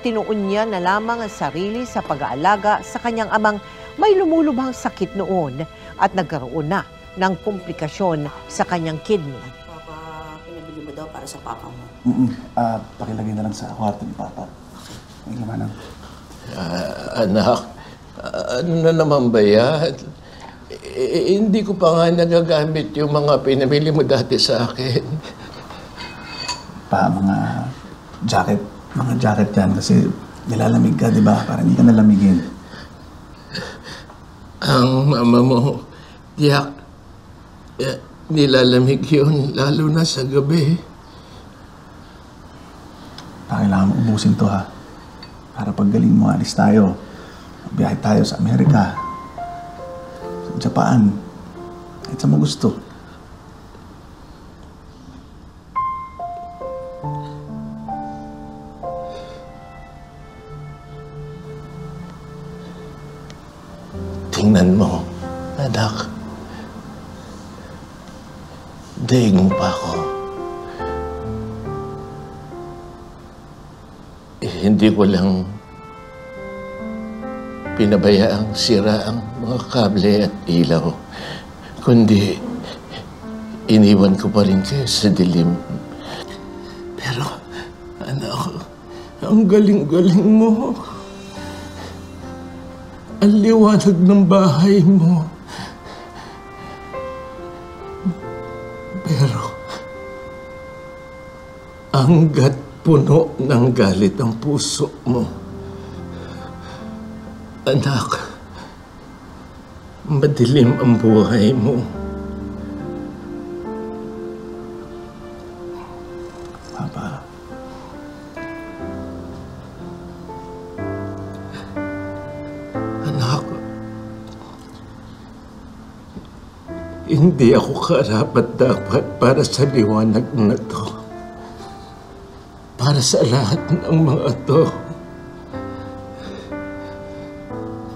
itinuon niya na lamang ang sarili sa pag-aalaga sa kanyang amang may lumulubhang sakit noon at nagkaroon na ng komplikasyon sa kanyang kidney. Papa, pinabili mo daw para sa papa mo. Pakilagay na lang sa kwarto ni Papa. May laman. Anak, ano na naman ba yan? Hindi ko pa nga nagagamit yung mga pinamili mo dati sa akin. Pa, mga jacket yan kasi nilalamig ka, di ba? Para hindi ka nalamigin. Ang mama mo, tiyak, nilalamig yun, lalo na sa gabi. Kailangan mo ubusin to, ha? Para paggaling mo, alis tayo. Biyahe tayo sa Amerika, sa Japan, kahit sa mo gusto. Tingnan mo, anak. Daig mo pa ako. Hindi ko lang pinabayaang sira ang mga kable at ilaw, kundi iniwan ko pa rin kayo sa dilim. Pero, anak, ang galing-galing mo. Ang liwanag ng bahay mo. Pero, hanggat puno ng galit ang puso mo, anak, madilim ang buhay mo. Papa. Anak, hindi ako karapat-dapat para sa liwanag na to. Para sa lahat ng mga to.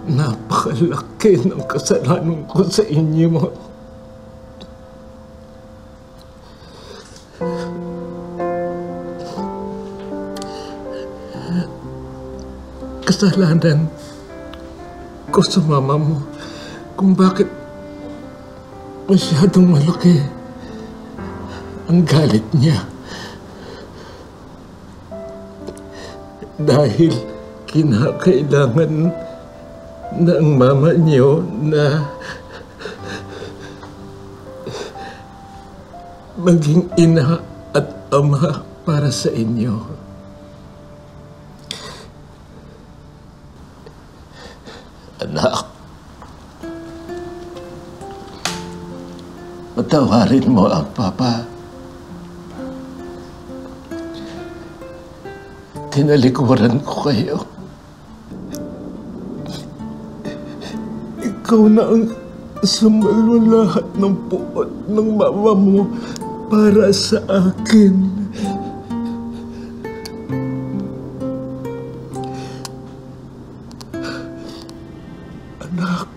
Napakalaki ng kasalanan ko sa inyo. Kasalanan ko sa mama mo kung bakit masyadong malaki ang galit niya. Dahil kinakailangan ng mama niyo na maging ina at ama para sa inyo. Anak, patawarin mo ang papa. Tinalikuran ko kayo. Ikaw na ang sumalo lahat ng puot ng mama mo para sa akin. Anak,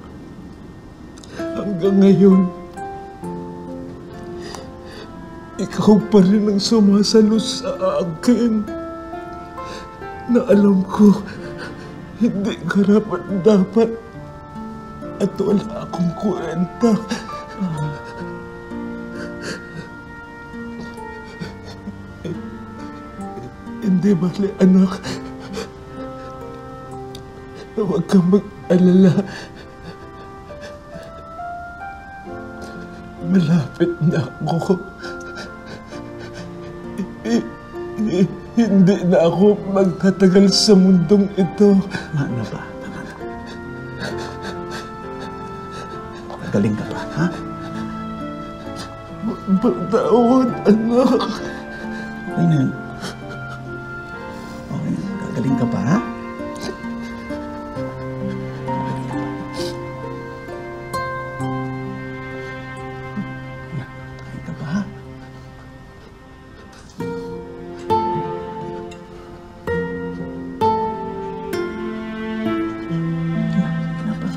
hanggang ngayon, ikaw pa rin ang sumasalo sa akin na alam ko hindi karapat-dapat at wala akong kwenta. Hindi bali, anak. Huwag kang mag-alala. Malapit na ako. Hindi na ako magtatagal sa mundong ito. Ano ba? Galing ka ba, ha? Patawad, anak. Okay na. Okay na. Gagaling ka pa, ha? Gagaling ka pa, ha? Kenapa?